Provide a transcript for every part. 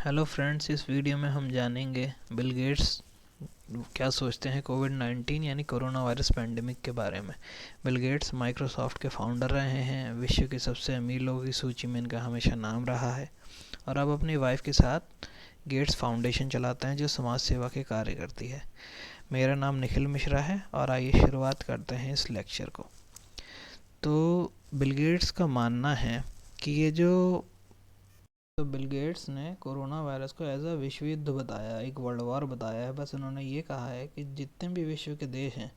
Hello friends, इस video में हम जानेंगे बिल गेट्स क्या सोचते हैं कोविड-19 यानी कोरोना वायरस पैंडेमिक के बारे में। बिल गेट्स माइक्रोसॉफ्ट के फाउंडर रहे हैं, विश्व के सबसे अमीर लोगों की सूची में इनका हमेशा नाम रहा है और अब अपनी वाइफ के साथ गेट्स फाउंडेशन चलाते हैं जो समाज सेवा के कार्य करती है। मेरा नाम निखिल मिश्रा है और आइए शुरुआत करते हैं इस लेक्चर को। तो बिल गेट्स का मानना है कि बिल गेट्स ने कोरोना वायरस को एज अ विश्व युद्ध बताया, एक वर्ल्ड वॉर बताया है। बस उन्होंने ये कहा है कि जितने भी विश्व के देश हैं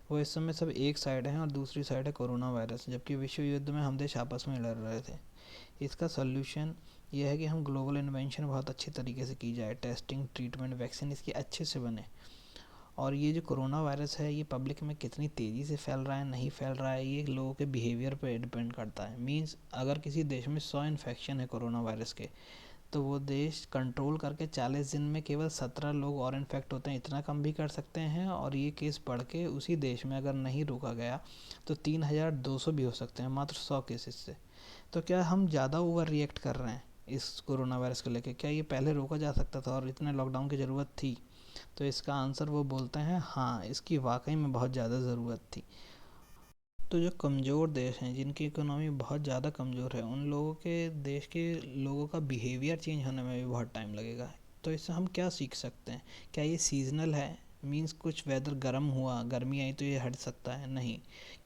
वो इस समय सब एक साइड हैं और दूसरी साइड है कोरोना वायरस, जबकि विश्व युद्ध में हम देश आपस में लड़ रहे थे। इसका सोल्यूशन ये है कि हम ग्लोबल इन्वेंशन बहुत अच्छी तरीके से की जाए, टेस्टिंग, ट्रीटमेंट, वैक्सीन इसकी अच्छे से बने। और ये जो कोरोना वायरस है ये पब्लिक में कितनी तेज़ी से फैल रहा है, नहीं फैल रहा है, ये लोगों के बिहेवियर पे डिपेंड करता है। मींस अगर किसी देश में 100 इन्फेक्शन है कोरोना वायरस के, तो वो देश कंट्रोल करके 40 दिन में केवल 17 लोग और इन्फेक्ट होते हैं, इतना कम भी कर सकते हैं। और ये केस बढ़ के उसी देश में अगर नहीं रोका गया तो 3200 भी हो सकते हैं मात्र 100 केसेस से। तो क्या हम ज़्यादा ओवर रिएक्ट कर रहे हैं इस कोरोना वायरस को लेके? क्या ये पहले रोका जा सकता था और इतने लॉकडाउन की ज़रूरत थी? तो इसका आंसर वो बोलते हैं हाँ, इसकी वाकई में बहुत ज़्यादा ज़रूरत थी। तो जो कमज़ोर देश हैं, जिनकी इकोनॉमी बहुत ज़्यादा कमज़ोर है, उन लोगों के देश के लोगों का बिहेवियर चेंज होने में भी बहुत टाइम लगेगा। तो इससे हम क्या सीख सकते हैं? क्या ये सीजनल है? मींस कुछ वेदर गर्म हुआ, गर्मी आई तो ये हट सकता है? नहीं,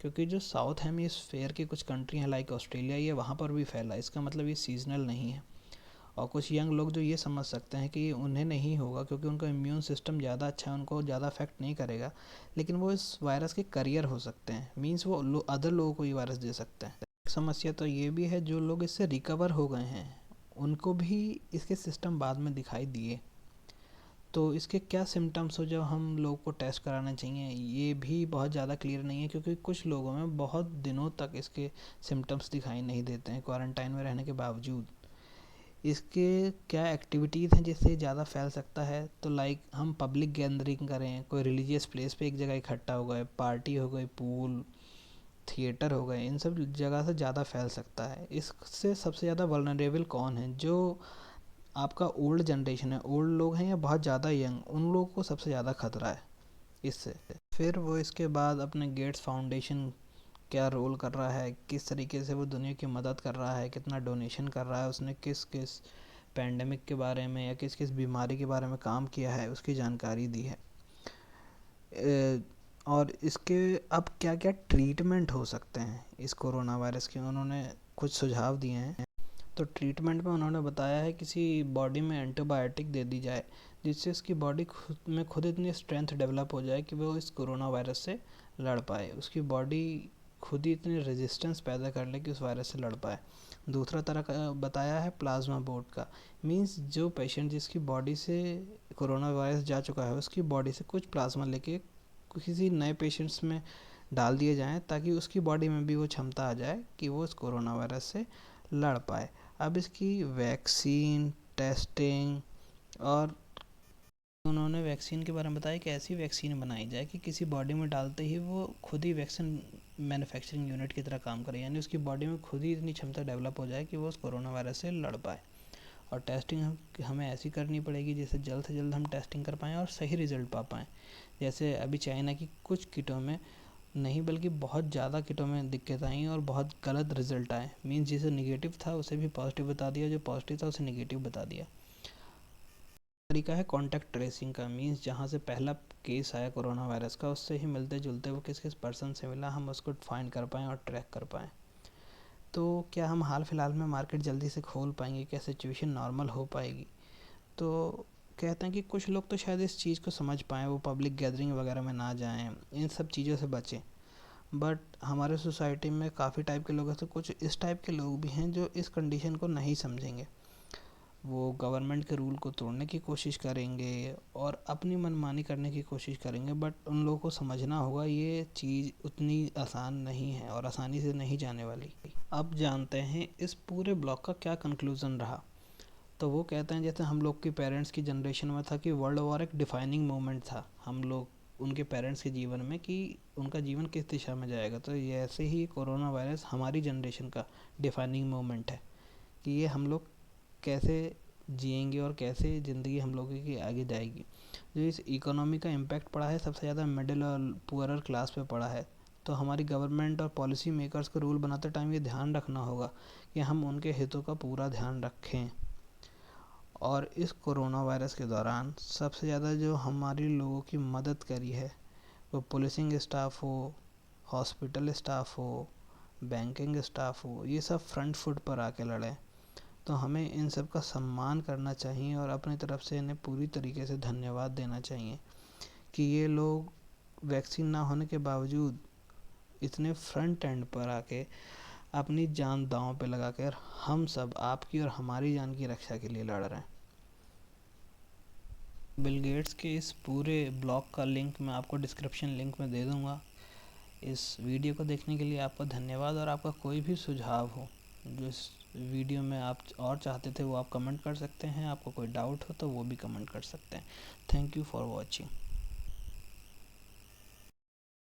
क्योंकि जो साउथ हेमिस्फेयर की कुछ कंट्री हैं लाइक ऑस्ट्रेलिया, ये वहाँ पर भी फैला, इसका मतलब ये सीजनल नहीं है। और कुछ यंग लोग जो ये समझ सकते हैं कि उन्हें नहीं होगा क्योंकि उनका इम्यून सिस्टम ज़्यादा अच्छा है, उनको ज़्यादा अफेक्ट नहीं करेगा, लेकिन वो इस वायरस के करियर हो सकते हैं। मींस वो अदर लोगों को ये वायरस दे सकते हैं। समस्या तो ये भी है, जो लोग इससे रिकवर हो गए हैं उनको भी इसके सिस्टम बाद में दिखाई दिए। तो इसके क्या सिम्टम्स हो जो हम लोग को टेस्ट कराना चाहिए, ये भी बहुत ज़्यादा क्लियर नहीं है, क्योंकि कुछ लोगों में बहुत दिनों तक इसके सिम्टम्स दिखाई नहीं देते हैं क्वारंटाइन में रहने के बावजूद। इसके क्या एक्टिविटीज़ हैं जिससे ज़्यादा फैल सकता है? तो लाइक हम पब्लिक गैदरिंग करें, कोई रिलीजियस प्लेस पे एक जगह इकट्ठा हो गए, पार्टी हो गई, पूल, थिएटर हो गए, इन सब जगह से ज़्यादा फैल सकता है। इससे सबसे ज़्यादा वल्नरेबल कौन है? जो आपका ओल्ड जनरेशन है, ओल्ड लोग हैं या बहुत ज़्यादा यंग, उन लोगों को सबसे ज़्यादा खतरा है इससे। फिर वो इसके बाद अपने गेट्स फाउंडेशन क्या रोल कर रहा है, किस तरीके से वो दुनिया की मदद कर रहा है, कितना डोनेशन कर रहा है, उसने किस किस पैंडमिक के बारे में या किस किस बीमारी के बारे में काम किया है, उसकी जानकारी दी है। और इसके अब क्या क्या ट्रीटमेंट हो सकते हैं इस कोरोना वायरस के, उन्होंने कुछ सुझाव दिए हैं। तो ट्रीटमेंट में उन्होंने बताया है किसी बॉडी में एंटीबायोटिक दे दी जाए जिससे उसकी बॉडी खुद इतनी स्ट्रेंथ डेवलप हो जाए कि वो इस कोरोना वायरस से लड़ पाए, उसकी बॉडी खुद ही इतनी रेजिस्टेंस पैदा कर ले कि उस वायरस से लड़ पाए। दूसरा तरह का बताया है प्लाज्मा बोट का। मींस जो पेशेंट जिसकी बॉडी से कोरोना वायरस जा चुका है उसकी बॉडी से कुछ प्लाज्मा लेके किसी नए पेशेंट्स में डाल दिए जाएं ताकि उसकी बॉडी में भी वो क्षमता आ जाए कि वो इस कोरोना वायरस से लड़ पाए। अब इसकी वैक्सीन, टेस्टिंग, और उन्होंने वैक्सीन के बारे में बताया कि ऐसी वैक्सीन बनाई जाए कि किसी बॉडी में डालते ही वो खुद ही वैक्सीन मैन्युफैक्चरिंग यूनिट की तरह काम करे, यानी उसकी बॉडी में खुद ही इतनी क्षमता डेवलप हो जाए कि वो उस कोरोना वायरस से लड़ पाए। और टेस्टिंग हमें ऐसी करनी पड़ेगी जिससे जल्द से जल्द हम टेस्टिंग कर पाएँ और सही रिजल्ट पा पाएँ। जैसे अभी चाइना की कुछ किटों में नहीं बल्कि बहुत ज़्यादा किटों में दिक्कत आई और बहुत गलत रिजल्ट आए। मीन्स जिसे निगेटिव था उसे भी पॉजिटिव बता दिया, जो पॉजिटिव था उसे निगेटिव बता दिया। तरीका है कॉन्टैक्ट ट्रेसिंग का। मीन्स जहाँ से पहला केस आया कोरोना वायरस का उससे ही मिलते जुलते वो किस किस पर्सन से मिला, हम उसको फाइंड कर पाएँ और ट्रैक कर पाएँ। तो क्या हम हाल फिलहाल में मार्केट जल्दी से खोल पाएंगे? क्या सिचुएशन नॉर्मल हो पाएगी? तो कहते हैं कि कुछ लोग तो शायद इस चीज़ को समझ पाएँ, वो पब्लिक गैदरिंग वगैरह में ना जाएं, इन सब चीज़ों से बचें। बट हमारे सोसाइटी में काफ़ी टाइप के लोग हैं, तो कुछ इस टाइप के लोग भी हैं जो इस कंडीशन को नहीं समझेंगे। वो गवर्नमेंट के रूल को तोड़ने की कोशिश करेंगे और अपनी मनमानी करने की कोशिश करेंगे। बट उन लोगों को समझना होगा ये चीज़ उतनी आसान नहीं है और आसानी से नहीं जाने वाली। अब जानते हैं इस पूरे ब्लॉग का क्या कंक्लूज़न रहा। तो वो कहते हैं जैसे हम लोग की पेरेंट्स की जनरेशन में था कि वर्ल्ड वॉर एक डिफाइनिंग मोमेंट था हम लोग उनके पेरेंट्स के जीवन में, कि उनका जीवन किस दिशा में जाएगा। तो ये ऐसे ही कोरोना वायरस हमारी जनरेशन का डिफाइनिंग मोमेंट है कि ये हम लोग कैसे जिएंगे और कैसे ज़िंदगी हम लोगों की आगे जाएगी। जो इस इकोनॉमी का इम्पैक्ट पड़ा है सबसे ज़्यादा मिडिल और पुअरर क्लास पे पड़ा है। तो हमारी गवर्नमेंट और पॉलिसी मेकर्स को रूल बनाते टाइम ये ध्यान रखना होगा कि हम उनके हितों का पूरा ध्यान रखें। और इस कोरोना वायरस के दौरान सबसे ज़्यादा जो हमारी लोगों की मदद करी है, वो पुलिसिंग स्टाफ हो, हॉस्पिटल स्टाफ हो, बैंकिंग स्टाफ हो, ये सब फ्रंट फुट पर आके लड़े। तो हमें इन सब का सम्मान करना चाहिए और अपनी तरफ से इन्हें पूरी तरीके से धन्यवाद देना चाहिए कि ये लोग वैक्सीन ना होने के बावजूद इतने फ्रंट एंड पर आके अपनी जान दांव पे लगाकर हम सब आपकी और हमारी जान की रक्षा के लिए लड़ रहे हैं। बिल गेट्स के इस पूरे ब्लॉग का लिंक मैं आपको डिस्क्रिप्शन लिंक में दे दूँगा। इस वीडियो को देखने के लिए आपका धन्यवाद। और आपका कोई भी सुझाव हो जो इस वीडियो में आप और चाहते थे वो आप कमेंट कर सकते हैं। आपको कोई डाउट हो तो वो भी कमेंट कर सकते हैं। Thank you for watching.